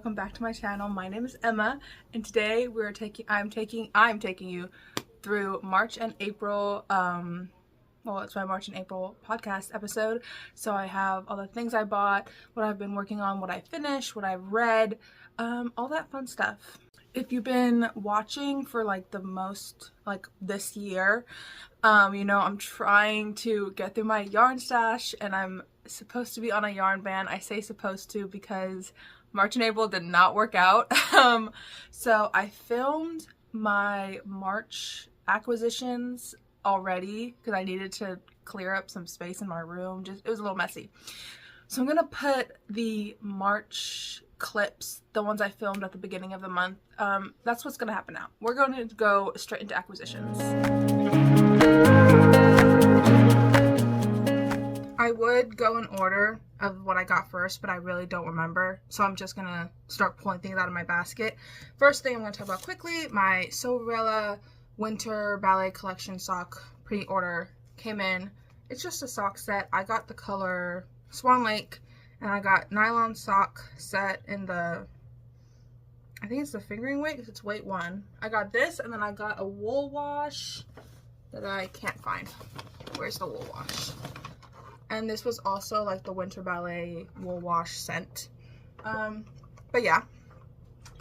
welcome back to my channel. My name is Emma, and today I'm taking you through March and April. Well, it's my March and April podcast episode. So I have all the things I bought, what I've been working on, what I finished, what I've read, all that fun stuff. If you've been watching for this year, I'm trying to get through my yarn stash, and I'm supposed to be on a yarn ban. I say supposed to because March and April did not work out. So I filmed my March acquisitions already because I needed to clear up some space in my room. It was a little messy. So I'm gonna put the March clips, the ones I filmed at the beginning of the month. That's what's gonna happen now. We're going to go straight into acquisitions. I would go in order of what I got first, but I really don't remember. So I'm just gonna start pulling things out of my basket. First thing I'm gonna talk about quickly, my Sewrella Winter Ballet Collection sock pre-order came in. It's just a sock set. I got the color Swan Lake, and I got nylon sock set in the, I think it's the fingering weight because it's weight 1. I got this, and then I got a wool wash that I can't find. Where's the wool wash? And this was also like the Winter Ballet wool wash scent. But yeah.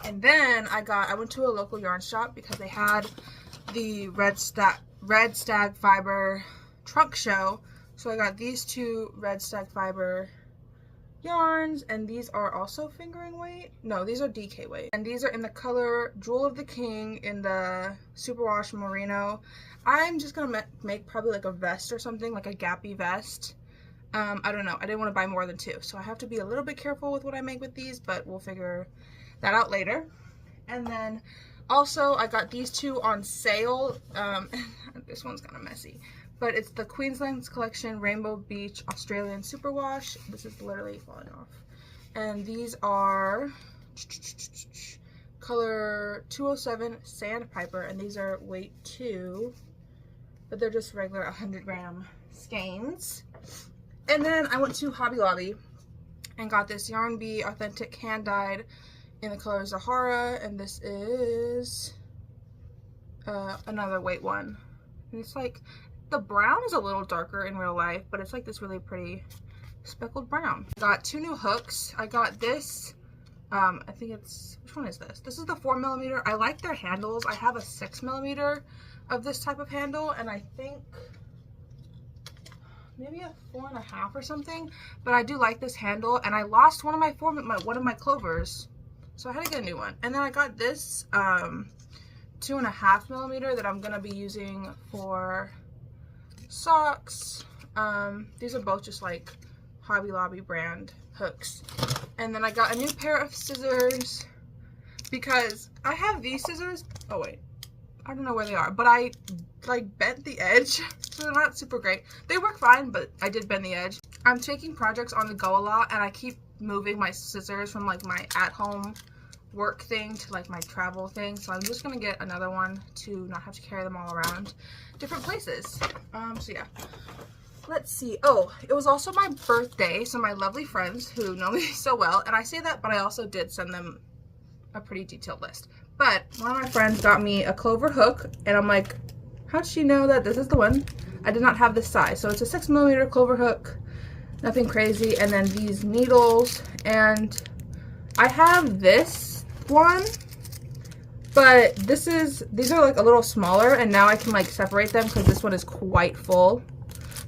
And then I went to a local yarn shop because they had the Red Stag Fiber trunk show. So I got these two Red Stag Fiber yarns, and these are also fingering weight. No, these are DK weight. And these are in the color Jewel of the King in the Superwash Merino. I'm just gonna make probably like a vest or something, like a gappy vest. I don't know. I didn't want to buy more than 2, so I have to be a little bit careful with what I make with these, but we'll figure that out later. And then also I got these two on sale. This one's kind of messy, but it's the Queensland's Collection Rainbow Beach Australian Superwash. This is literally falling off. And these are color 207 Sandpiper, and these are weight 2, but they're just regular 100 gram skeins. And then I went to Hobby Lobby and got this Yarn Bee Authentic Hand Dyed in the color Zahara, and this is another weight 1. And it's like, the brown is a little darker in real life, but it's like this really pretty speckled brown. I got 2 new hooks. I got this, I think it's, which one is this? This is the 4mm. I like their handles. I have a 6mm of this type of handle, and I think maybe a 4.5 or something, but I do like this handle, and I lost one of my clovers, so I had to get a new one. And then I got this 2.5mm that I'm gonna be using for socks. These are both just like Hobby Lobby brand hooks. And then I got a new pair of scissors because I have these scissors. Oh wait, I don't know where they are, but I like bent the edge, so they're not super great. They work fine, but I did bend the edge. I'm taking projects on the go a lot, and I keep moving my scissors from like my at-home work thing to like my travel thing, so I'm just gonna get another one to not have to carry them all around different places. So yeah, let's see. Oh, it was also my birthday, so my lovely friends who know me so well, and I say that, but I also did send them a pretty detailed list. But one of my friends got me a clover hook, and I'm like, how'd she know that this is the one? I did not have this size. So it's a 6mm clover hook, nothing crazy. And then these needles, and I have this one, but these are like a little smaller, and now I can like separate them because this one is quite full.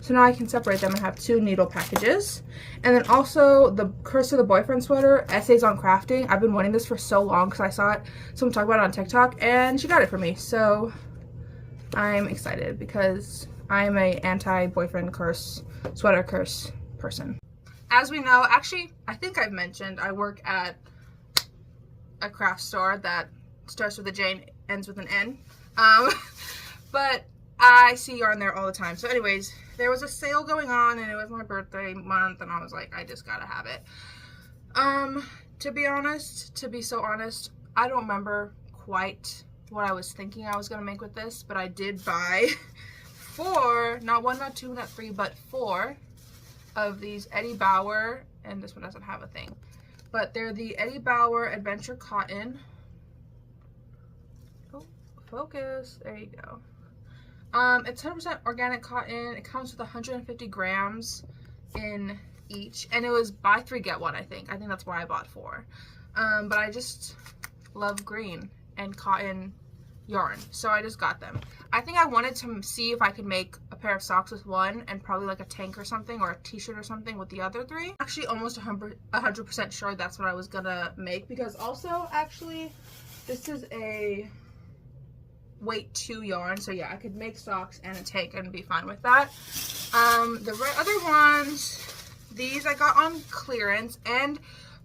So now I can separate them and have 2 needle packages. And then also the Curse of the Boyfriend sweater, Essays on Crafting. I've been wanting this for so long because I saw someone talk about it on TikTok, and she got it for me. So I'm excited because I'm a anti-boyfriend curse, sweater curse person. As we know, actually, I think I've mentioned I work at a craft store that starts with a J and ends with an N. But I see yarn there all the time. So anyways, there was a sale going on, and it was my birthday month, and I was like, I just gotta have it. To be so honest, I don't remember quite what I was thinking I was gonna make with this, but I did buy 4, not 1, not 2, not 3, but 4 of these Eddie Bauer, and this one doesn't have a thing, but they're the Eddie Bauer Adventure Cotton. Oh, focus. There you go. It's 100% organic cotton. It comes with 150 grams in each, and it was buy 3 get 1. I think that's why I bought 4. But I just love green and cotton yarn, so I just got them. I think I wanted to see if I could make a pair of socks with one, and probably like a tank or something, or a t-shirt or something with the other 3. Actually, almost 100% sure that's what I was gonna make, because also, actually, this is a weight 2 yarn, so yeah, I could make socks and a tank and be fine with that. The other ones, these I got on clearance, and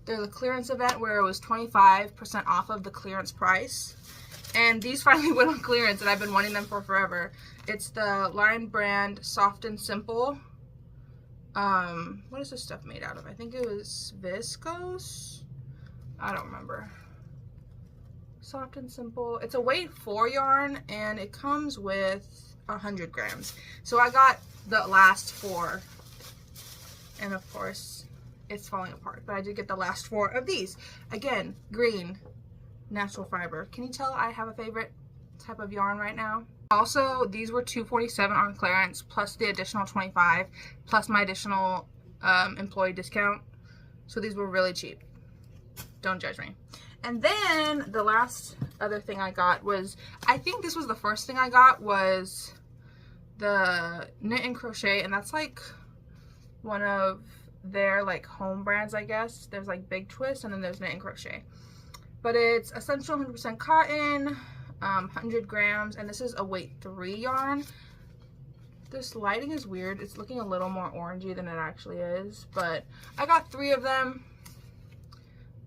they're the clearance event where it was 25% off of the clearance price. And these finally went on clearance, and I've been wanting them for forever. It's the Line brand Soft and Simple. What is this stuff made out of? I think it was viscose? I don't remember. Soft and Simple. It's a weight 4 yarn, and it comes with 100 grams. So I got the last 4. And of course, it's falling apart. But I did get the last 4 of these. Again, green. Natural fiber. Can you tell I have a favorite type of yarn right now? Also, these were $2.47 on clearance, plus the additional 25, plus my additional employee discount. So these were really cheap. Don't judge me. And then the last other thing I got was, I think this was the first thing I got, was the Knit and Crochet, and that's like one of their like home brands, I guess. There's like Big Twist, and then there's Knit and Crochet. But it's essential 100% cotton, 100 grams, and this is a weight 3 yarn. This lighting is weird. It's looking a little more orangey than it actually is, but I got 3 of them.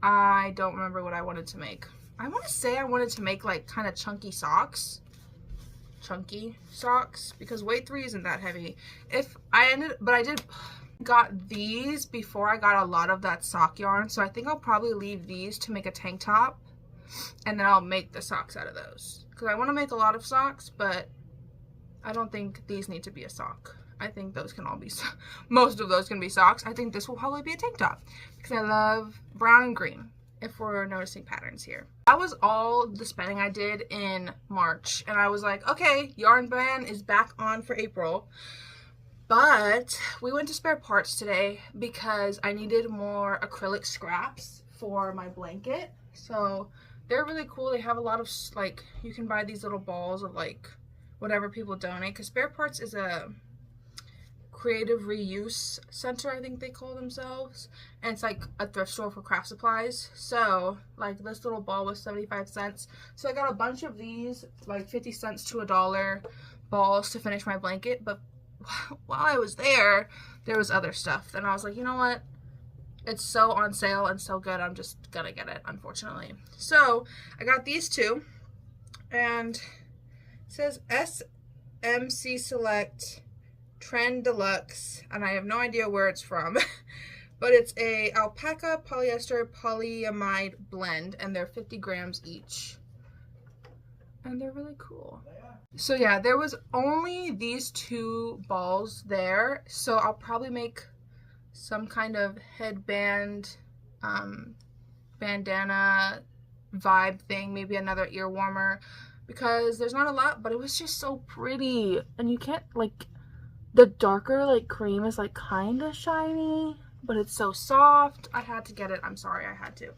I don't remember what I wanted to make. I want to say I wanted to make like kind of chunky socks. Chunky socks, because weight 3 isn't that heavy. But I did got these before I got a lot of that sock yarn, so I think I'll probably leave these to make a tank top, and then I'll make the socks out of those, because I want to make a lot of socks, but I don't think these need to be a sock. I think those can all be most of those can be socks. I think this will probably be a tank top, because I love brown and green, if we're noticing patterns here. That was all the spending I did in March, and I was like, okay, yarn ban is back on for April. But we went to Spare Parts today because I needed more acrylic scraps for my blanket. So they're really cool. They have a lot of, like, you can buy these little balls of like whatever people donate, because Spare Parts is a creative reuse center, I think they call themselves, and it's like a thrift store for craft supplies. So like this little ball was 75 cents, so I got a bunch of these, like 50 cents to $1 balls to finish my blanket. But while I was there was other stuff, and I was like, you know what, it's so on sale and so good, I'm just gonna get it, unfortunately. So I got these 2, and it says SMC Select Trend Deluxe, and I have no idea where it's from. But it's a alpaca polyester polyamide blend, and they're 50 grams each, and they're really cool. So yeah, there was only these 2 balls there, so I'll probably make some kind of headband, bandana vibe thing, maybe another ear warmer, because there's not a lot, but it was just so pretty. And you can't, like, the darker like cream is like kind of shiny, but it's so soft. I had to get it. I'm sorry, I had to.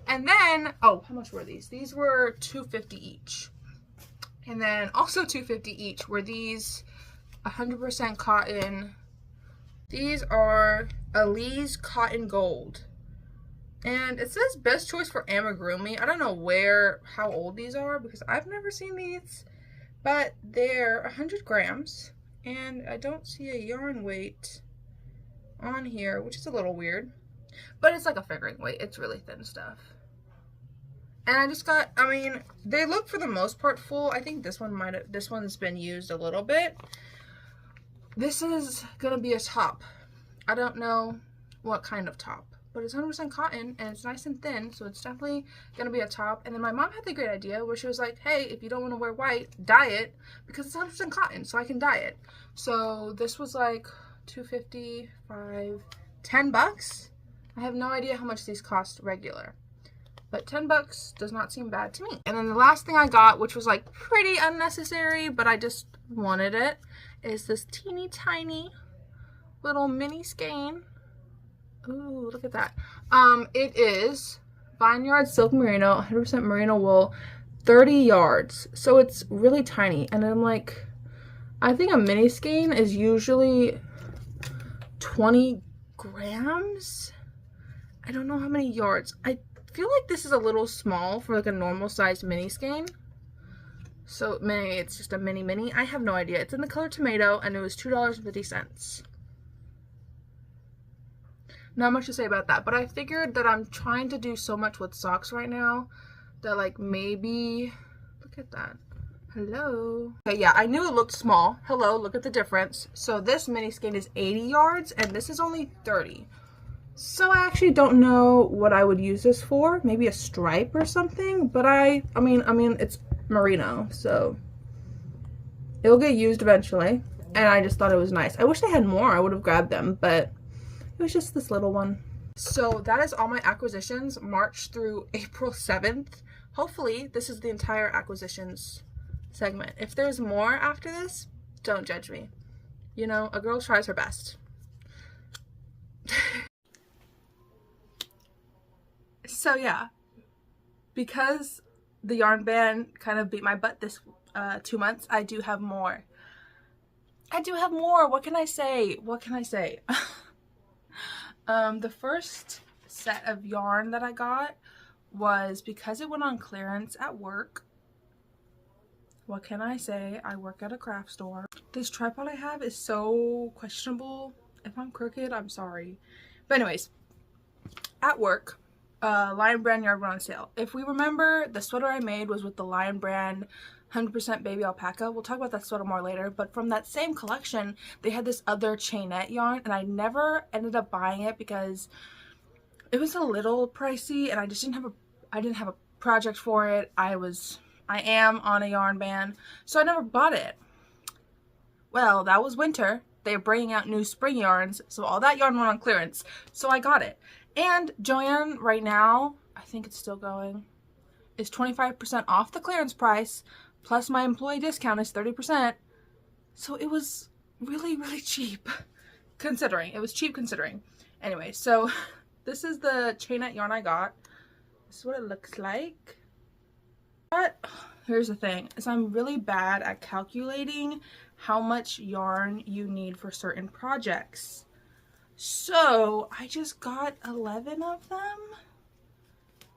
And then, oh, how much were these? These were $2.50 each. And then also $2.50 each were these 100% cotton. These are Elise Cotton Gold. And it says best choice for amigurumi. I don't know how old these are, because I've never seen these. But they're 100 grams. And I don't see a yarn weight on here, which is a little weird. But it's like a figuring weight. It's really thin stuff. And I just got, I mean, they look for the most part full. I think this one's been used a little bit. This is gonna be a top. I don't know what kind of top, but it's 100% cotton and it's nice and thin, so it's definitely gonna be a top. And then my mom had the great idea where she was like, hey, if you don't want to wear white, dye it, because it's 100% cotton, so I can dye it. So this was like $2.50, $10. I have no idea how much these cost regular, but 10 bucks does not seem bad to me. And then the last thing I got, which was like pretty unnecessary, but I just wanted it, is this teeny tiny little mini skein. Ooh, look at that. It is Vineyard Silk Merino, 100% merino wool, 30 yards. So it's really tiny. And I'm like, I think a mini skein is usually 20 grams. I don't know how many yards. I feel like this is a little small for like a normal sized mini skein. So maybe it's just a mini. I have no idea. It's in the color tomato and it was $2.50. Not much to say about that, but I figured that I'm trying to do so much with socks right now that like maybe, look at that. Hello. Okay, yeah, I knew it looked small. Hello, look at the difference. So this mini skein is 80 yards and this is only 30. So I actually don't know what I would use this for. Maybe a stripe or something, but I mean it's merino, so it'll get used eventually. And I just thought it was nice. I wish they had more. I would have grabbed them, but it was just this little one. So that is all my acquisitions, March through April 7th. Hopefully this is the entire acquisitions segment. If there's more after this, don't judge me. You know, a girl tries her best. So yeah, because the yarn ban kind of beat my butt this 2 months, I do have more. What can I say? The first set of yarn that I got was because it went on clearance at work. What can I say? I work at a craft store. This tripod I have is so questionable. If I'm crooked, I'm sorry. But anyways, at work, Lion Brand yarn went on sale. If we remember, the sweater I made was with the Lion Brand 100% baby alpaca. We'll talk about that sweater more later, but from that same collection, they had this other chainette yarn, and I never ended up buying it because it was a little pricey, and I just didn't have a project for it. I am on a yarn ban, so I never bought it. Well, that was winter. They're bringing out new spring yarns, so all that yarn went on clearance, so I got it. And Joann right now, I think it's still going, is 25% off the clearance price, plus my employee discount is 30%. So it was really, really cheap, considering. It was cheap considering. Anyway, so this is the chainette yarn I got. This is what it looks like. But here's the thing, is I'm really bad at calculating how much yarn you need for certain projects. So I just got 11 of them,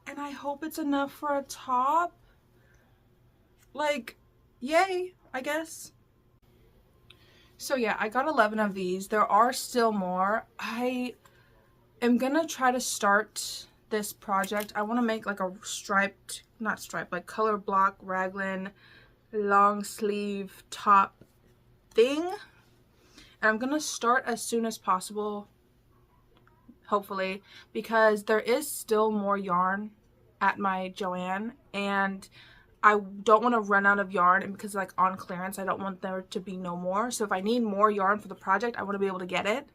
and I hope it's enough for a top. Like, yay, I guess. So yeah, I got 11 of these. There are still more. I am gonna try to start this project. I want to make like a striped, not striped, like color block raglan long sleeve top thing. And I'm gonna start as soon as possible, hopefully, because there is still more yarn at my Joann, and I don't want to run out of yarn, and because like on clearance, I don't want there to be no more. So if I need more yarn for the project, I want to be able to get it.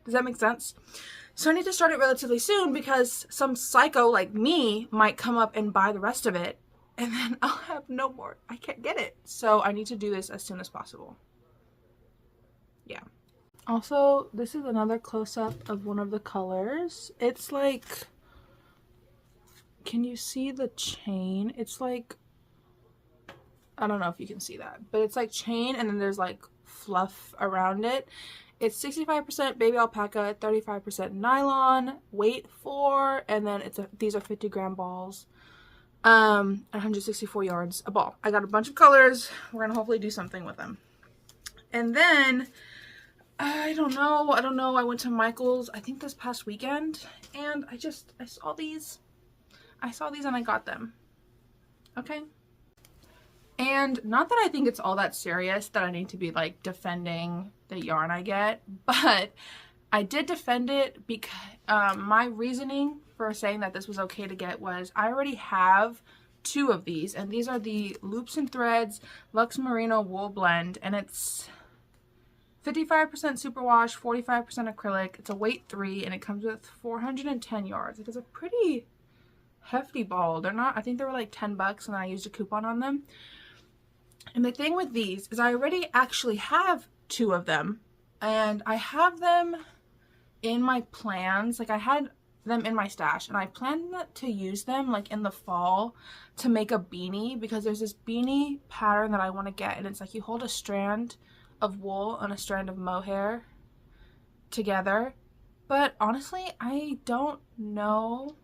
Does that make sense? So I need to start it relatively soon, because some psycho like me might come up and buy the rest of it, and then I'll have no more. I can't get it. So I need to do this as soon as possible. Yeah. Also, this is another close-up of one of the colors. It's like, can you see the chain? It's like, I don't know if you can see that, but it's like chain, and then there's like fluff around it. It's 65% baby alpaca, 35% nylon, weight 4, and then these are 50-gram balls. 164 yards a ball. I got a bunch of colors. We're gonna hopefully do something with them. And then I don't know. I went to Michael's, I think this past weekend, and I saw these. And I got them. Okay. And not that I think it's all that serious that I need to be like defending the yarn I get, but I did defend it because my reasoning for saying that this was okay to get was I already have 2 of these, and these are the Loops and Threads Luxe Merino Wool Blend, and it's 55% superwash, 45% acrylic. It's a weight 3 and it comes with 410 yards. It is a pretty hefty ball. They're not, I think they were like $10 and I used a coupon on them. And the thing with these is I already actually have 2 of them, and I have them in my plans. Like I had them in my stash and I plan to use them like in the fall to make a beanie, because there's this beanie pattern that I want to get, and it's like you hold a strand of wool and a strand of mohair together. But honestly, I don't know.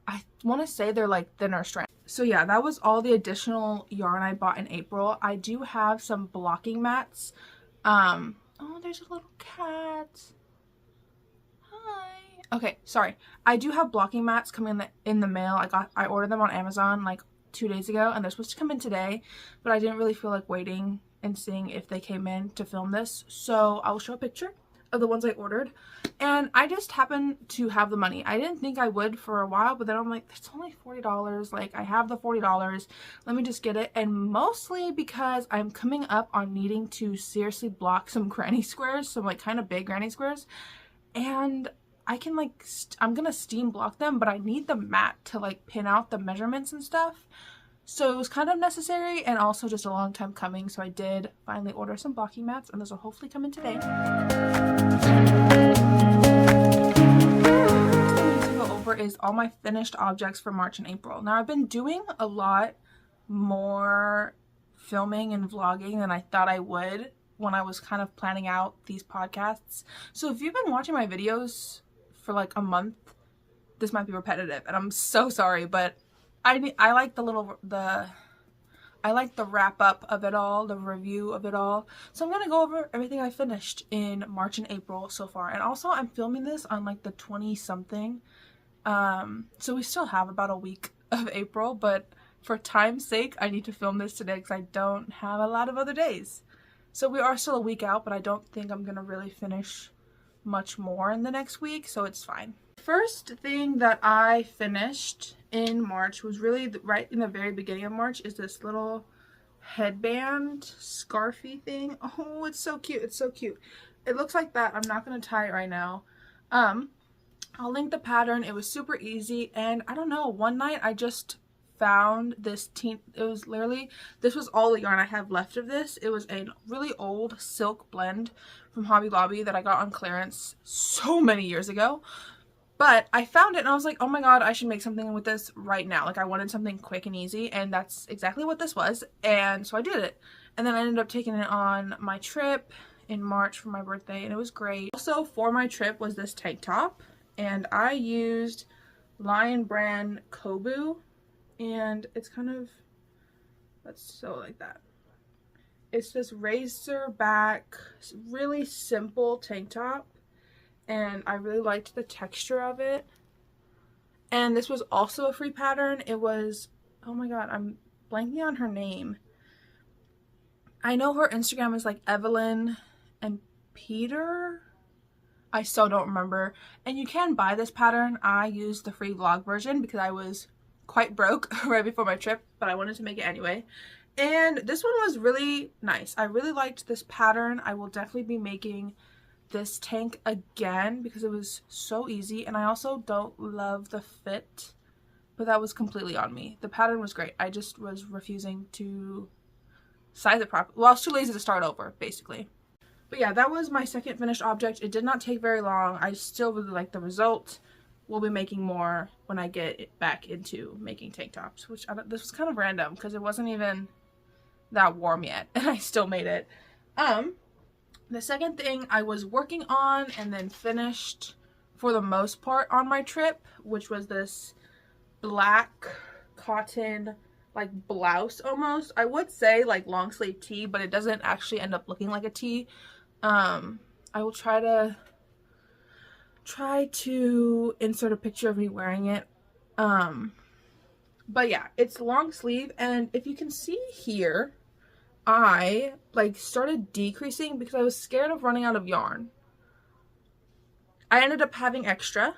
I want to say they're like thinner strands. So yeah, that was all the additional yarn I bought in April. I do have some blocking mats. Oh, there's a little cat. Hi. Okay, sorry. I do have blocking mats coming in the mail. I ordered them on Amazon like 2 days ago, and they're supposed to come in today, but I didn't really feel like waiting and seeing if they came in to film this. So I will show a picture of the ones I ordered, and I just happen to have the money. I didn't think I would for a while, but then I'm like, it's only $40. Like, I have the $40. Let me just get it. And mostly because I'm coming up on needing to seriously block some granny squares, some like kind of big granny squares, and I can like I'm gonna steam block them, but I need the mat to like pin out the measurements and stuff. So it was kind of necessary and also just a long time coming. So I did finally order some blocking mats, and those will hopefully come in today. Is all my finished objects for March and April. Now I've been doing a lot more filming and vlogging than I thought I would when I was kind of planning out these podcasts. So if you've been watching my videos for like a month, this might be repetitive and I'm so sorry, but I like I like the wrap up of it all, the review of it all. So I'm going to go over everything I finished in March and April so far. And also I'm filming this on like the 20 something. So we still have about a week of April, but for time's sake, I need to film this today because I don't have a lot of other days. So we are still a week out, but I don't think I'm going to really finish much more in the next week, so it's fine. First thing that I finished in March was really right in the very beginning of March is this little headband scarfy thing. Oh, it's so cute. It's so cute. It looks like that. I'm not going to tie it right now. I'll link the pattern. It was super easy, and I don't know, one night I just found this this was all the yarn I have left of this. It was a really old silk blend from Hobby Lobby that I got on clearance so many years ago, but I found it and I was like, oh my god, I should make something with this right now. Like, I wanted something quick and easy, and that's exactly what this was, and so I did it. And then I ended up taking it on my trip in March for my birthday, and it was great. Also for my trip was this tank top, and I used Lion brand Kobu, and it's kind of, let's sew like that. It's this razor back, really simple tank top, and I really liked the texture of it. And this was also a free pattern. It was, oh my god, I'm blanking on her name. I know her Instagram is like Evelyn and Peter. I still don't remember. And you can buy this pattern. I used the free vlog version because I was quite broke right before my trip, but I wanted to make it anyway. And this one was really nice. I really liked this pattern. I will definitely be making this tank again because it was so easy, and I also don't love the fit, but that was completely on me. The pattern was great. I just was refusing to size it properly. Well, I was too lazy to start over, basically. But yeah, that was my second finished object. It did not take very long. I still really like the result. We'll be making more when I get back into making tank tops, which this was kind of random because it wasn't even that warm yet, and I still made it. The second thing I was working on and then finished for the most part on my trip, which was this black cotton like blouse almost. I would say like long sleeve tee, but it doesn't actually end up looking like a tee. I will try to insert a picture of me wearing it. But yeah, it's long sleeve, and if you can see here, I like started decreasing because I was scared of running out of yarn. I ended up having extra,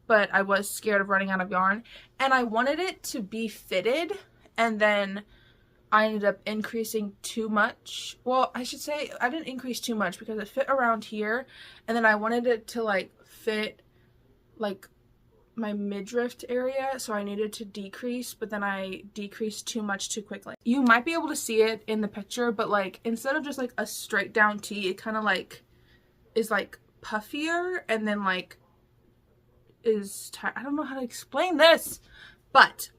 but I was scared of running out of yarn, and I wanted it to be fitted and then I ended up increasing too much. Well, I should say I didn't increase too much because it fit around here, and then I wanted it to like fit like my midriff area, so I needed to decrease, but then I decreased too much too quickly. You might be able to see it in the picture, but like instead of just like a straight down tee, it kind of like is like puffier, and then like I don't know how to explain this, but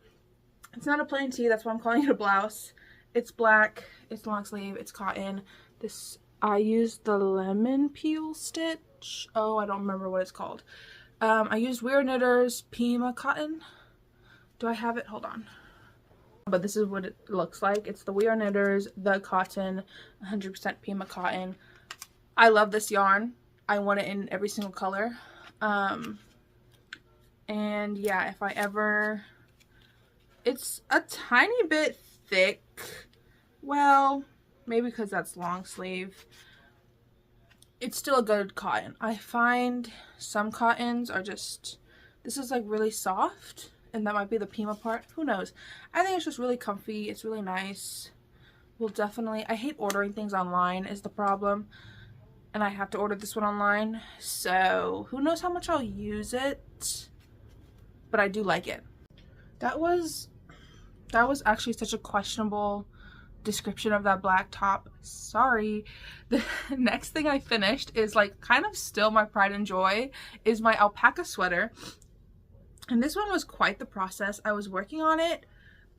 it's not a plain tee. That's why I'm calling it a blouse. It's black, it's long sleeve, it's cotton. This, I used the lemon peel stitch. Oh, I don't remember what it's called. I used Weird Knitters Pima cotton. Do I have it? Hold on. But this is what it looks like. It's the Weird Knitters, the cotton, 100% Pima cotton. I love this yarn. I want it in every single color. And yeah, if I ever... It's a tiny bit thick. Well, maybe because that's long sleeve. It's still a good cotton. I find some cottons are just... This is like really soft. And that might be the Pima part. Who knows? I think it's just really comfy. It's really nice. We'll definitely... I hate ordering things online is the problem. And I have to order this one online. So, who knows how much I'll use it. But I do like it. That was actually such a questionable description of that black top. Sorry. The next thing I finished is like kind of still my pride and joy is my alpaca sweater. And this one was quite the process. I was working on it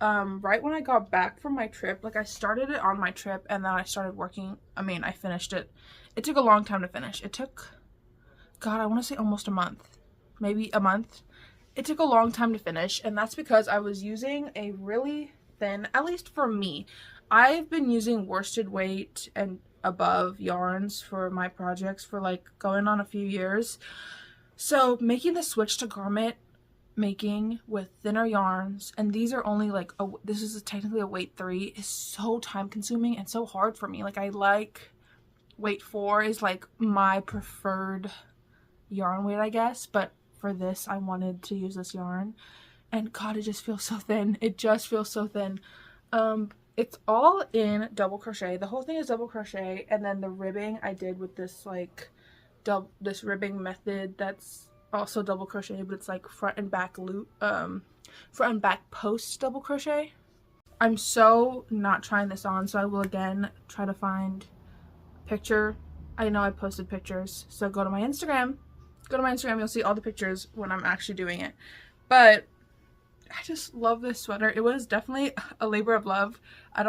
right when I got back from my trip. Like I started it on my trip and then I started working. I finished it. It took a long time to finish. It took, God, I want to say almost a month. Maybe a month. It took a long time to finish, and that's because I was using a really thin, at least for me, I've been using worsted weight and above yarns for my projects for like going on a few years. So making the switch to garment making with thinner yarns, and these are only like, this is technically a weight 3, is so time consuming and so hard for me. Like I like weight 4 is like my preferred yarn weight, I guess, but for this I wanted to use this yarn, and God, it just feels so thin. It just feels so thin. It's all in double crochet. The whole thing is double crochet, and then the ribbing I did with this like this ribbing method that's also double crochet, but it's like front and back loop, front and back post double crochet. I'm so not trying this on, so I will again try to find a picture. I know I posted pictures, so go to my Instagram. You'll see all the pictures when I'm actually doing it. But I just love this sweater. It was definitely a labor of love. I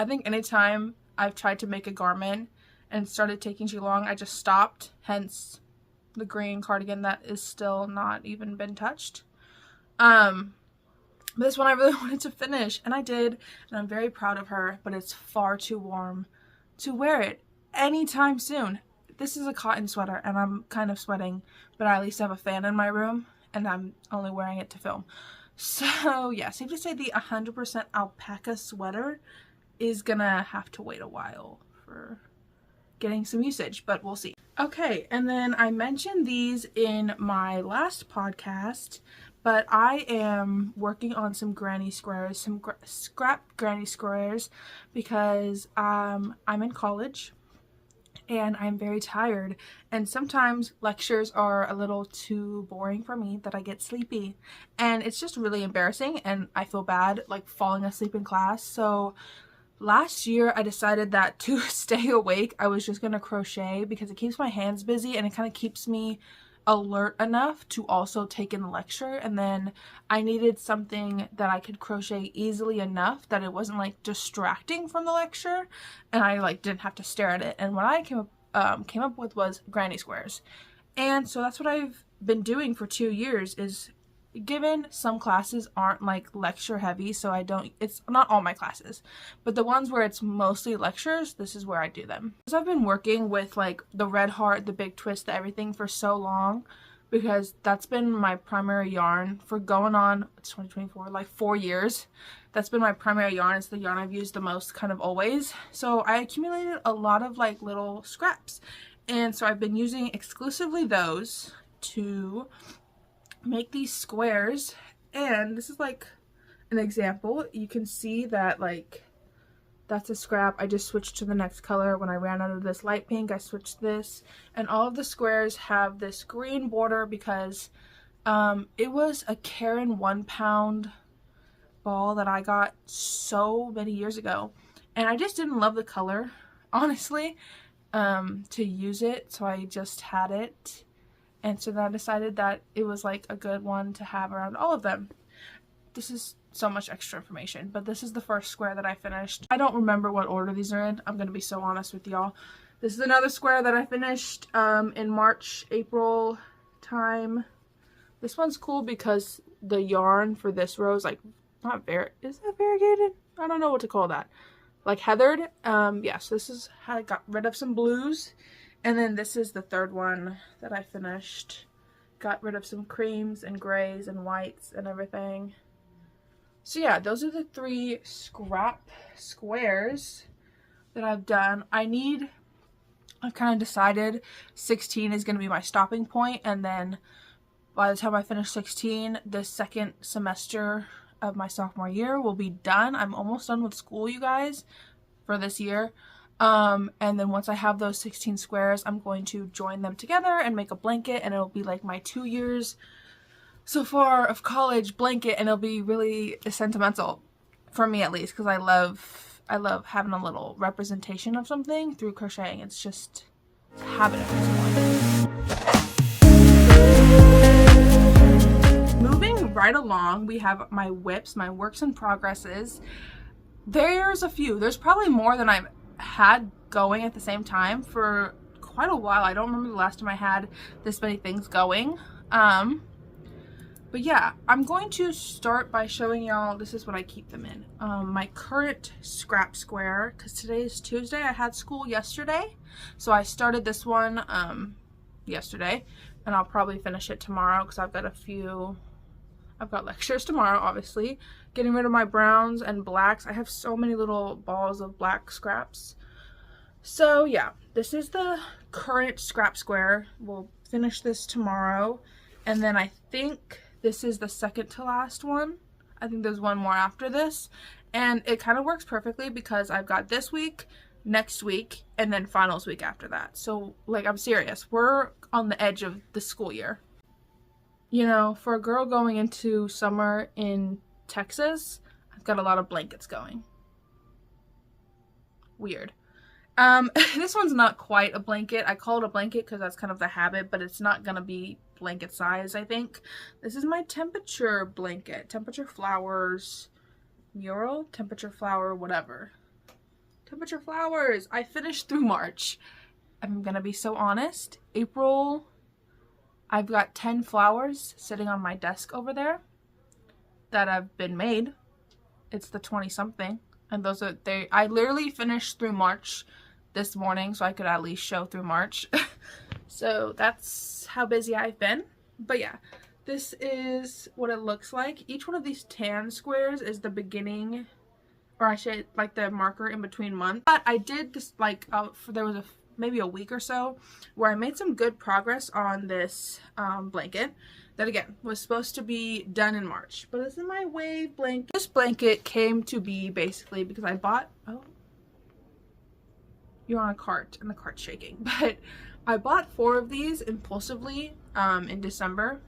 think anytime I've tried to make a garment and started taking too long, I just stopped. Hence the green cardigan that is still not even been touched. This one I really wanted to finish, and I did, and I'm very proud of her, but it's far too warm to wear it anytime soon. This is a cotton sweater, and I'm kind of sweating, but I at least have a fan in my room, and I'm only wearing it to film. So, yeah, safe to say the 100% alpaca sweater is gonna have to wait a while for getting some usage, but we'll see. Okay, and then I mentioned these in my last podcast, but I am working on some granny squares, some scrap granny squares, because I'm in college and I'm very tired, and sometimes lectures are a little too boring for me that I get sleepy, and it's just really embarrassing, and I feel bad like falling asleep in class. So last year I decided that to stay awake I was just gonna crochet, because it keeps my hands busy and it kind of keeps me alert enough to also take in the lecture. And then I needed something that I could crochet easily enough that it wasn't like distracting from the lecture, and I like didn't have to stare at it. And what I came up with was granny squares. And so that's what I've been doing for 2 years, is given some classes aren't like lecture heavy, so it's not all my classes, but the ones where it's mostly lectures, this is where I do them. Because I've been working with like the red heart, the big twist, the everything for so long, because that's been my primary yarn for going on, it's 2024, like 4 years. That's been my primary yarn. It's the yarn I've used the most kind of always. So I accumulated a lot of like little scraps, and so I've been using exclusively those to make these squares. And this is like an example, you can see that like that's a scrap. I just switched to the next color. When I ran out of this light pink, I switched this. And all of the squares have this green border because it was a Karen 1-pound ball that I got so many years ago. And I just didn't love the color, honestly, to use it. So I just had it. And so then I decided that it was like a good one to have around all of them. This is so much extra information, but this is the first square that I finished. I don't remember what order these are in. I'm going to be so honest with y'all. This is another square that I finished in March, April time. This one's cool because the yarn for this row is like, is that variegated? I don't know what to call that. Like heathered. Yes, this is how I got rid of some blues. And then this is the third one that I finished. Got rid of some creams and grays and whites and everything. So yeah, those are the 3 scrap squares that I've done. I've kind of decided 16 is going to be my stopping point, and then by the time I finish 16, the second semester of my sophomore year will be done. I'm almost done with school, you guys, for this year. And then once I have those 16 squares, I'm going to join them together and make a blanket, and it'll be like my 2 years so far of college blanket, and it'll be really sentimental for me, at least, because I love having a little representation of something through crocheting. It's just a habit at this point. Moving right along, we have my whips, my works in progresses. There's a few. There's probably more than I've had going at the same time for quite a while. I don't remember the last time I had this many things going. But yeah, I'm going to start by showing y'all, this is what I keep them in. My current scrap square, because today is Tuesday. I had school yesterday. So I started this one yesterday, and I'll probably finish it tomorrow because I've got lectures tomorrow, obviously. Getting rid of my browns and blacks. I have so many little balls of black scraps. So yeah, this is the current scrap square. We'll finish this tomorrow. And then I think this is the second to last one. I think there's one more after this. And it kind of works perfectly because I've got this week, next week, and then finals week after that. So, like, I'm serious. We're on the edge of the school year. You know, for a girl going into summer in Texas, I've got a lot of blankets going. Weird. This one's not quite a blanket. I call it a blanket because that's kind of the habit, but it's not gonna be blanket size, I think. This is my temperature blanket. Temperature flowers mural, temperature flower, whatever. Temperature flowers. I finished through March. I'm gonna be so honest. April, I've got 10 flowers sitting on my desk over there that have been made. It's the 20-something. And those are, I literally finished through March this morning, so I could at least show through March. So that's how busy I've been. But yeah, this is what it looks like. Each one of these tan squares is the beginning, or I should, like the marker in between months. But I did this, like, there was maybe a week or so where I made some good progress on this blanket that, again, was supposed to be done in March. But this is my wave blanket. This blanket came to be basically because I bought, you're on a cart and the cart's shaking, but I bought 4 of these impulsively in December.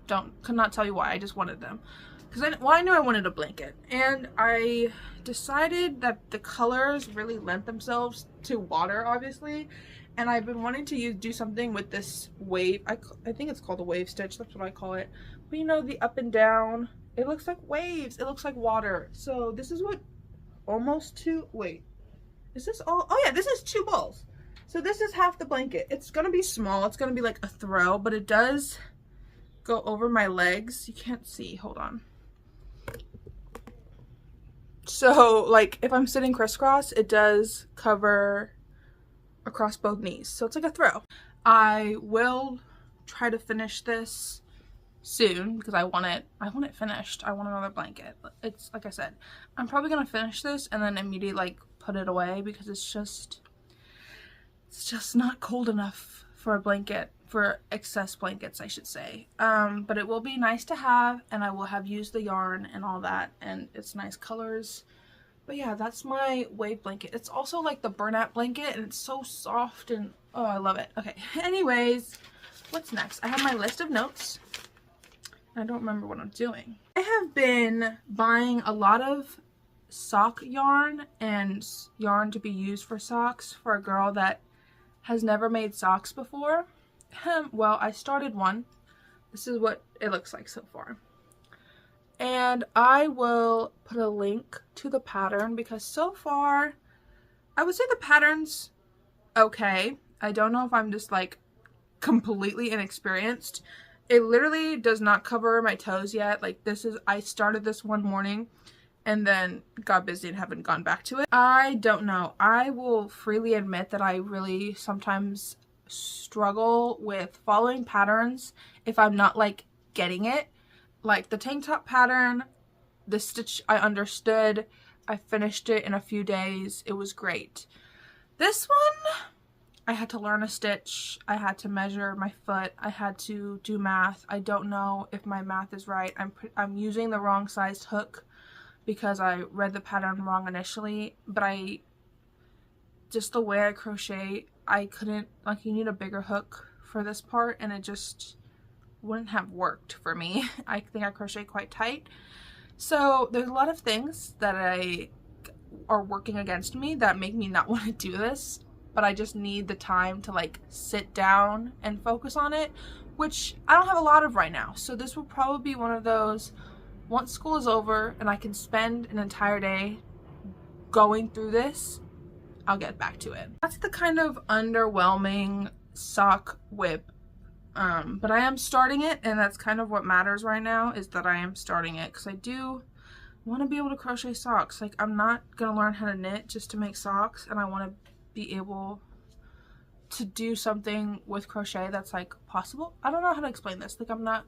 Could not tell you why. I just wanted them because I knew I wanted a blanket, and I decided that the colors really lent themselves to water, obviously, and I've been wanting to do something with this wave. I think it's called a wave stitch. That's what I call it. But you know, the up and down, it looks like waves. It looks like water. So this is what is this all? Oh yeah, this is 2 balls. So this is half the blanket. It's gonna be small. It's gonna be like a throw, but it does go over my legs. You can't see. Hold on. So like if I'm sitting crisscross, it does cover across both knees. So it's like a throw. I will try to finish this soon because I want it finished. I want another blanket. It's like I said, I'm probably gonna finish this and then immediately like put it away because it's just not cold enough for a blanket. for excess blankets, I should say. But it will be nice to have, and I will have used the yarn and all that, and it's nice colors. But yeah, that's my wave blanket. It's also like the burnout blanket, and it's so soft, and oh, I love it. Okay, anyways, what's next? I have my list of notes. I don't remember what I'm doing. I have been buying a lot of sock yarn and yarn to be used for socks for a girl that has never made socks before. Well, I started one. This is what it looks like so far. And I will put a link to the pattern because so far, I would say the pattern's okay. I don't know if I'm just like completely inexperienced. It literally does not cover my toes yet. Like I started this one morning and then got busy and haven't gone back to it. I don't know. I will freely admit that I really sometimes struggle with following patterns if I'm not like getting it. Like the tank top pattern, the stitch I understood. I finished it in a few days. It was great. This one, I had to learn a stitch. I had to measure my foot. I had to do math. I don't know if my math is right. I'm using the wrong sized hook because I read the pattern wrong initially, but just the way I crochet, I couldn't, like, you need a bigger hook for this part, and it just wouldn't have worked for me. I think I crochet quite tight. So there's a lot of things that are working against me that make me not want to do this, but I just need the time to like sit down and focus on it, which I don't have a lot of right now. So this will probably be one of those, once school is over and I can spend an entire day going through this, I'll get back to it. That's the kind of underwhelming sock whip. But I am starting it, and that's kind of what matters right now, is that I am starting it, because I do want to be able to crochet socks. Like, I'm not going to learn how to knit just to make socks, and I want to be able to do something with crochet that's like possible. I don't know how to explain this. Like, I'm not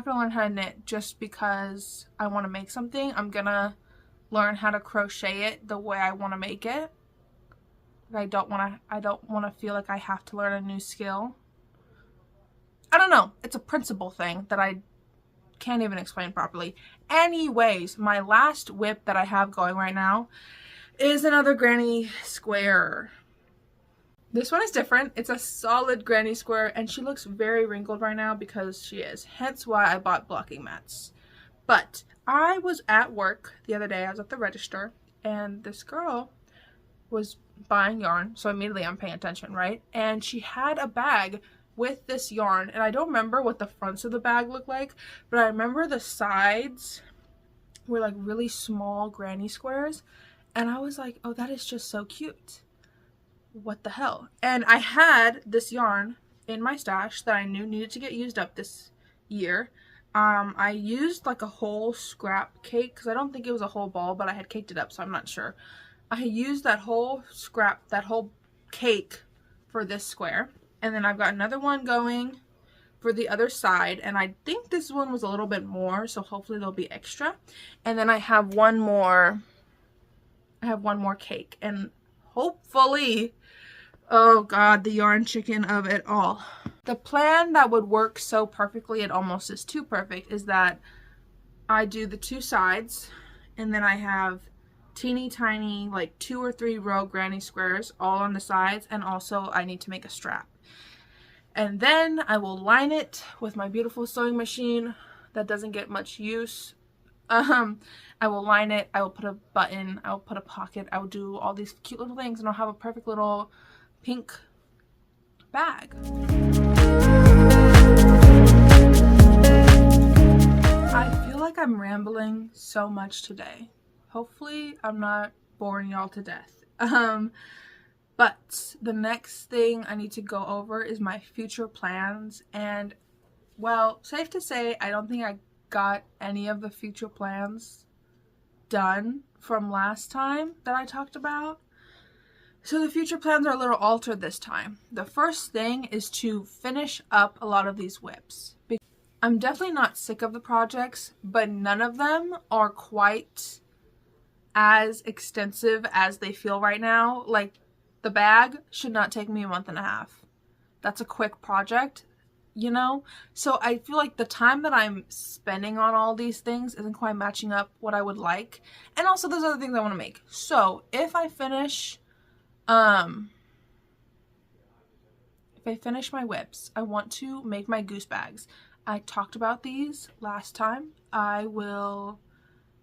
gonna learn how to knit just because I want to make something. I'm gonna learn how to crochet it the way I want to make it. I don't want to feel like I have to learn a new skill. I don't know. It's a principle thing that I can't even explain properly. Anyways, my last whip that I have going right now is another granny square. This one is different. It's a solid granny square, and she looks very wrinkled right now because she is. Hence why I bought blocking mats. But I was at work the other day. I was at the register, and this girl was buying yarn, so immediately I'm paying attention, right? And she had a bag with this yarn, and I don't remember what the fronts of the bag looked like, but I remember the sides were like really small granny squares, and I was like, oh, that is just so cute. What the hell? And I had this yarn in my stash that I knew needed to get used up this year. I used like a whole scrap cake, because I don't think it was a whole ball, but I had caked it up, so I'm not sure. I used that whole cake for this square, and then I've got another one going for the other side, and I think this one was a little bit more, so hopefully there'll be extra. And then I have one more cake, and hopefully, oh god, the yarn chicken of it all. The plan that would work so perfectly, it almost is too perfect, is that I do the two sides, and then I have teeny tiny, like 2 or 3 row granny squares all on the sides, and also I need to make a strap. And then I will line it with my beautiful sewing machine that doesn't get much use. I will line it, I will put a button, I will put a pocket, I will do all these cute little things, and I'll have a perfect little pink bag. I feel like I'm rambling so much today. Hopefully I'm not boring y'all to death. But the next thing I need to go over is my future plans, and well, safe to say I don't think I got any of the future plans done from last time that I talked about. So the future plans are a little altered this time. The first thing is to finish up a lot of these whips. I'm definitely not sick of the projects, but none of them are quite as extensive as they feel right now. Like, The bag should not take me a month and a half. That's a quick project, you know? So I feel like the time that I'm spending on all these things isn't quite matching up what I would like. And also there's other things I want to make. So if I finish my whips, I want to make my goose bags. I talked about these last time. I will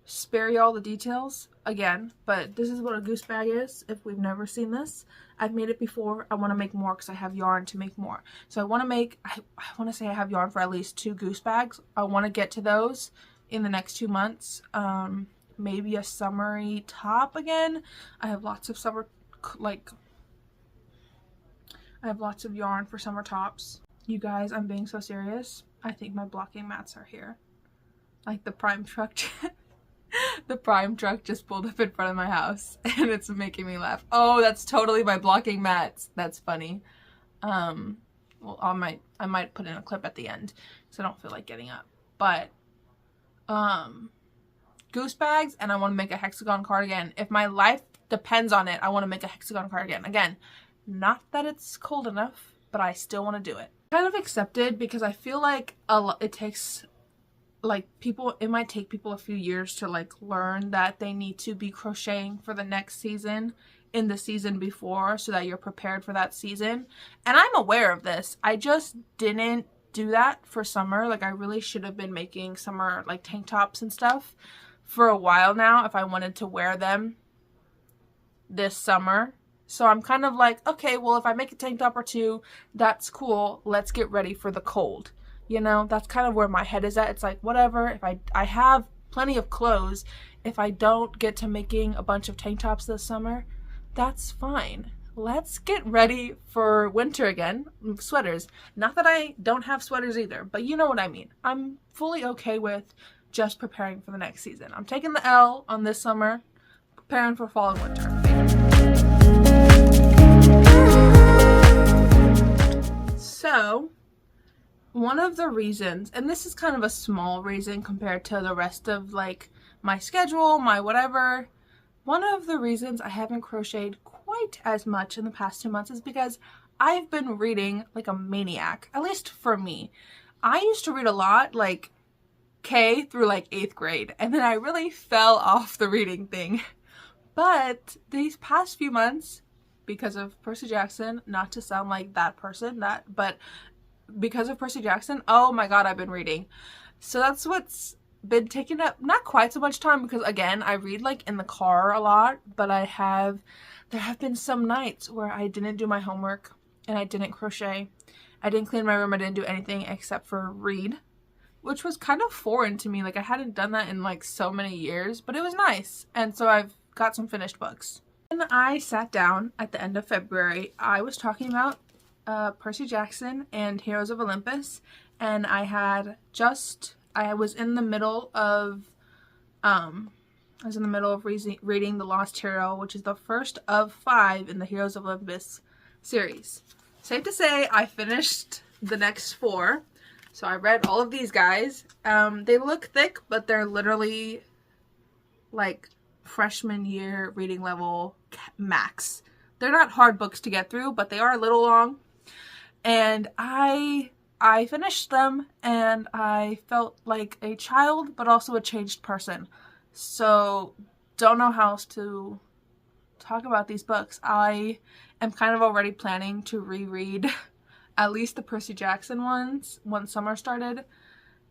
spare you all the details again, but this is what a goose bag is if we've never seen this. I've made it before. I want to make more because I have yarn to make more. So I want to make, I want to say I have yarn for at least 2 goose bags. I want to get to those in the next 2 months. Maybe a summery top again. I have lots of summer, like, I have lots of yarn for summer tops. You guys, I'm being so serious. I think my blocking mats are here. Like the Prime truck. The Prime truck just pulled up in front of my house and it's making me laugh. Oh, that's totally my blocking mats. That's funny. Well, I might put in a clip at the end because I don't feel like getting up. But goose bags, and I want to make a hexagon cardigan. If my life depends on it, I want to make a hexagon cardigan. Again, not that it's cold enough, but I still want to do it. Kind of accepted because I feel like it takes, like, it might take people a few years to like learn that they need to be crocheting for the next season in the season before so that you're prepared for that season. And I'm aware of this. I just didn't do that for summer. Like, I really should have been making summer like tank tops and stuff for a while now if I wanted to wear them this summer. So I'm kind of like, okay, well, if I make a tank top or 2, that's cool. Let's get ready for the cold. You know, that's kind of where my head is at. It's like, whatever, if I have plenty of clothes. If I don't get to making a bunch of tank tops this summer, that's fine. Let's get ready for winter again. Sweaters. Not that I don't have sweaters either, but you know what I mean. I'm fully okay with just preparing for the next season. I'm taking the L on this summer, preparing for fall and winter. So, one of the reasons, and this is kind of a small reason compared to the rest of like my schedule, my whatever, one of the reasons I haven't crocheted quite as much in the past 2 months is because I've been reading like a maniac, at least for me. I used to read a lot, like K through like 8th grade, and then I really fell off the reading thing. But these past few months, because of Percy Jackson, not to sound like that person, but because of Percy Jackson, oh my god, I've been reading. So that's what's been taking up not quite so much time because, again, I read like in the car a lot, but there have been some nights where I didn't do my homework and I didn't crochet. I didn't clean my room. I didn't do anything except for read, which was kind of foreign to me. Like, I hadn't done that in like so many years, but it was nice. And so I've got some finished books. When I sat down at the end of February, I was talking about Percy Jackson and Heroes of Olympus, and I was in the middle of reading The Lost Hero, which is the first of 5 in the Heroes of Olympus series. Safe to say, I finished the next 4. So I read all of these guys. They look thick, but they're literally like freshman year reading level max. They're not hard books to get through, but they are a little long. And I finished them and I felt like a child, but also a changed person. So don't know how else to talk about these books. I am kind of already planning to reread at least the Percy Jackson ones when summer started.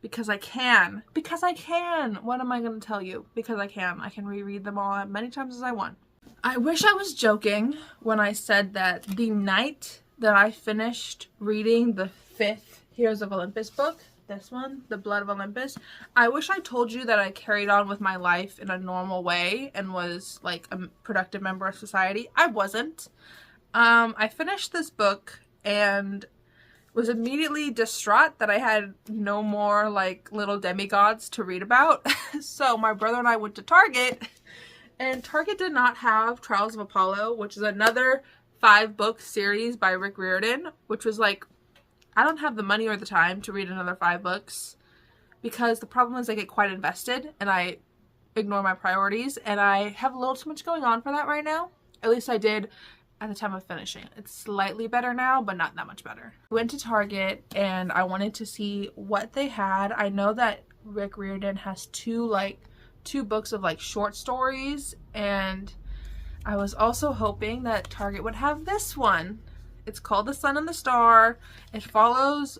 Because I can. Because I can. What am I going to tell you? Because I can. I can reread them all as many times as I want. I wish I was joking when I said that the night that I finished reading the 5th Heroes of Olympus book, this one, The Blood of Olympus, I wish I told you that I carried on with my life in a normal way and was like a productive member of society. I wasn't. I finished this book and was immediately distraught that I had no more like little demigods to read about. So my brother and I went to Target, and Target did not have Trials of Apollo, which is another 5-book series by Rick Riordan, which was like, I don't have the money or the time to read another 5 books because the problem is I get quite invested and I ignore my priorities, and I have a little too much going on for that right now. At least I did at the time of finishing. It's slightly better now, but not that much better. I went to Target and I wanted to see what they had. I know that Rick Riordan has two books of like short stories, and I was also hoping that Target would have this one. It's called The Sun and the Star. It follows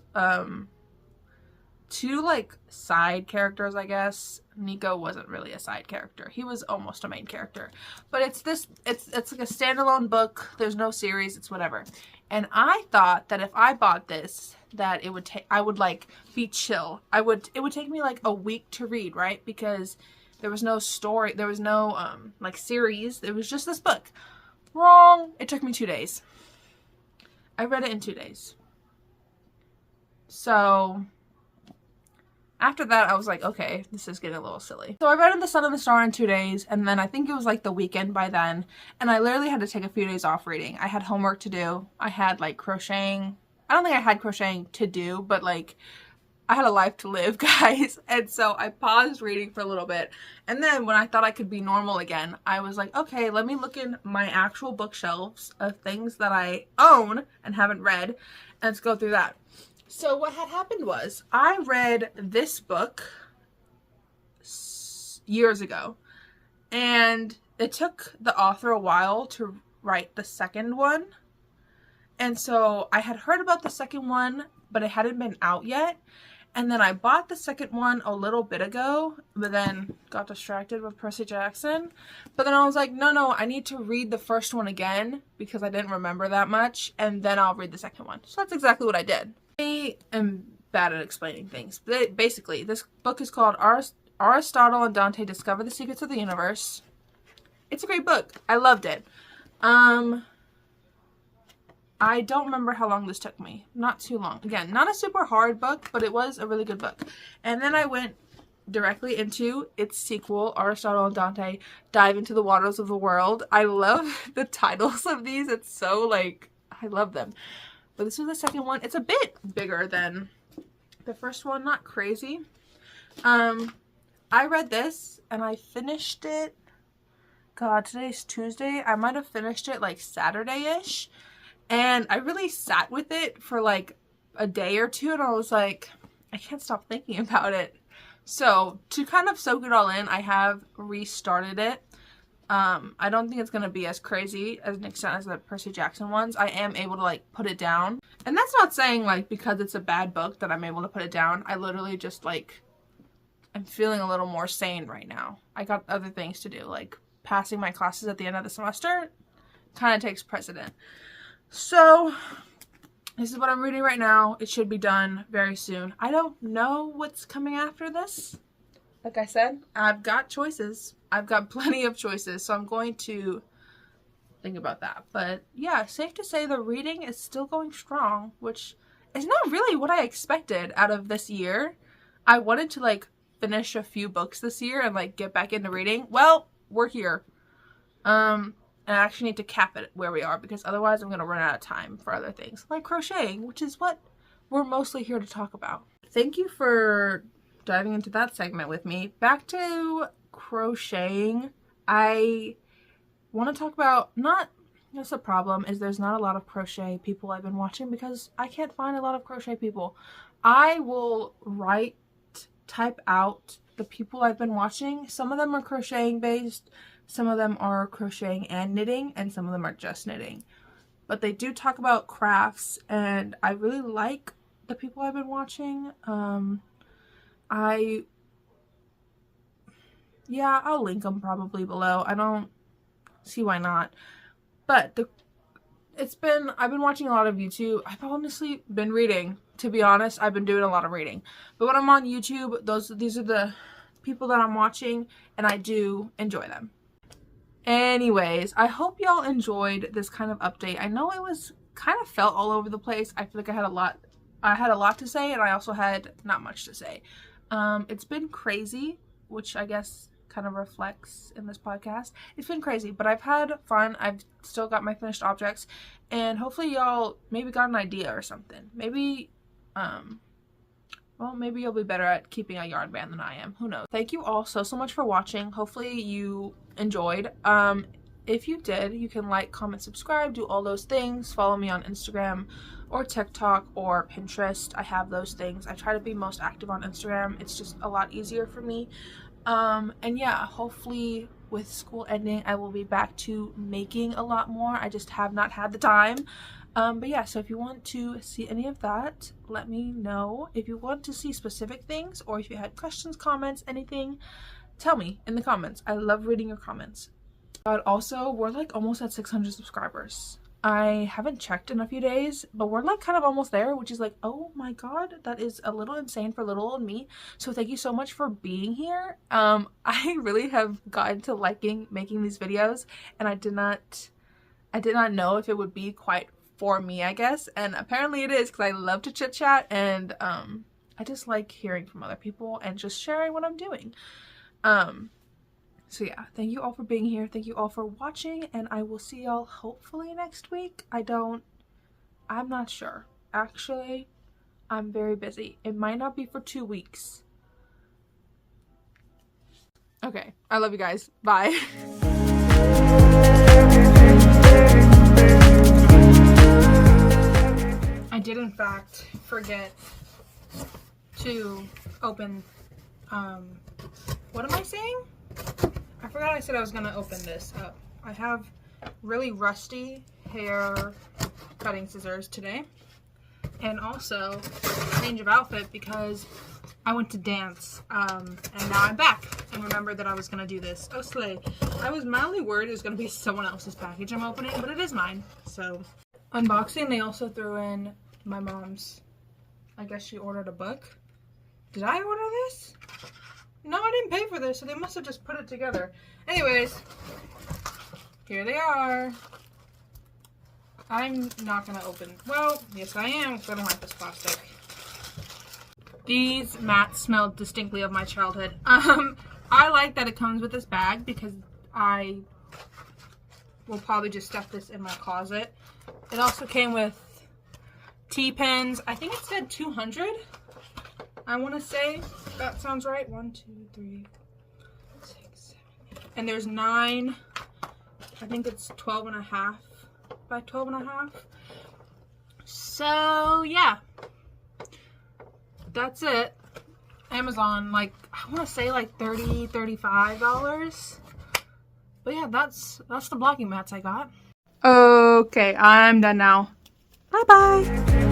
two like side characters, I guess. Nico wasn't really a side character. He was almost a main character. But it's like a standalone book. There's no series. It's whatever. And I thought that if I bought this, that I would like be chill. It would take me like a week to read, right? Because there was no story. There was no like series. It was just this book. Wrong. It took me 2 days. I read it in 2 days. So after that, I was like, okay, this is getting a little silly. So I read The Sun and the Star in 2 days, and then I think it was like the weekend by then, and I literally had to take a few days off reading. I had homework to do. I had like crocheting. I don't think I had crocheting to do, but like I had a life to live, guys. And so I paused reading for a little bit, and then when I thought I could be normal again, I was like, okay, let me look in my actual bookshelves of things that I own and haven't read, and let's go through that. So what had happened was I read this book years ago, and it took the author a while to write the second one. And so I had heard about the second one, but it hadn't been out yet. And then I bought the second one a little bit ago, but then got distracted with Percy Jackson. But then I was like, no, I need to read the first one again because I didn't remember that much, and then I'll read the second one. So that's exactly what I did. I am bad at explaining things. But basically, this book is called Aristotle and Dante Discover the Secrets of the Universe. It's a great book. I loved it. I don't remember how long this took me. Not too long. Again, not a super hard book, but it was a really good book. And then I went directly into its sequel, Aristotle and Dante Dive into the Waters of the World. I love the titles of these. It's so like, I love them. But this was the second one. It's a bit bigger than the first one. Not crazy. I read this and I finished it. God, today's Tuesday. I might have finished it like Saturday-ish. And I really sat with it for like a day or two. And I was like, I can't stop thinking about it. So to kind of soak it all in, I have restarted it. I don't think it's going to be as crazy as an extent as the Percy Jackson ones. I am able to like put it down. And that's not saying like because it's a bad book that I'm able to put it down. I literally just like, I'm feeling a little more sane right now. I got other things to do, like passing my classes at the end of the semester kind of takes precedent. So this is what I'm reading right now. It should be done very soon. I don't know what's coming after this. Like I said, I've got choices. I've got plenty of choices, so I'm going to think about that. But yeah, safe to say the reading is still going strong, which is not really what I expected out of this year. I wanted to like finish a few books this year and like get back into reading. Well, we're here. And I actually need to cap it where we are because otherwise I'm going to run out of time for other things like crocheting, which is what we're mostly here to talk about. Thank you for diving into that segment with me. Back to crocheting. I want to talk about, that's the problem, is there's not a lot of crochet people I've been watching because I can't find a lot of crochet people. I will type out the people I've been watching. Some of them are crocheting based, some of them are crocheting and knitting, and some of them are just knitting. But they do talk about crafts, and I really like the people I've been watching. I'll link them probably below. I don't see why not. But I've been watching a lot of YouTube. I've honestly been reading. To be honest, I've been doing a lot of reading. But when I'm on YouTube, these are the people that I'm watching, and I do enjoy them. Anyways, I hope y'all enjoyed this kind of update. I know it was kind of felt all over the place. I feel like I had a lot to say, and I also had not much to say. It's been crazy, which I guess kind of reflects in this podcast. It's been crazy, but I've had fun. I've still got my finished objects, and hopefully y'all maybe got an idea or something. Maybe maybe you'll be better at keeping a yarn band than I am. Who knows? Thank you all so much for watching. Hopefully you enjoyed. if you did, you can like, comment, subscribe, do all those things. Follow me on Instagram or TikTok or Pinterest. I have those things. I try to be most active on Instagram. It's just a lot easier for me. And yeah, hopefully with school ending, I will be back to making a lot more. I just have not had the time. But yeah, so if you want to see any of that, let me know. If you want to see specific things, or if you had questions, comments, anything, tell me in the comments. I love reading your comments. But also, we're like almost at 600 subscribers. I haven't checked in a few days, but we're like kind of almost there, which is like, oh my god, that is a little insane for little old me. So thank you so much for being here. I really have gotten to liking making these videos, and I did not know if it would be quite for me, I guess, and apparently it is, because I love to chit chat, and I just like hearing from other people and just sharing what I'm doing. So yeah, thank you all for being here. Thank you all for watching, and I will see y'all hopefully next week. I'm not sure. Actually, I'm very busy. It might not be for 2 weeks. Okay, I love you guys. Bye. I did in fact forget to open, what am I saying? I forgot I said I was going to open this up. I have really rusty hair cutting scissors today. And also change of outfit because I went to dance. And now I'm back. And remember that I was going to do this. Oh, slay. I was mildly worried it was going to be someone else's package I'm opening, but it is mine. So, unboxing, they also threw in my mom's. I guess she ordered a book. Did I order this? No, I didn't pay for this, so they must have just put it together. Anyways, here they are. I'm not going to open. Well, yes I am, because I don't like this plastic. These mats smell distinctly of my childhood. I like that it comes with this bag because I will probably just stuff this in my closet. It also came with T-pins. I think it said 200. I want to say that sounds right. 1, 2, 3, 6, 7, 8. And there's 9. I think it's 12.5 by 12.5. So yeah, that's it. Amazon, like, I want to say like $30, $35. But yeah, that's the blocking mats I got. Okay, I'm done now. Bye bye.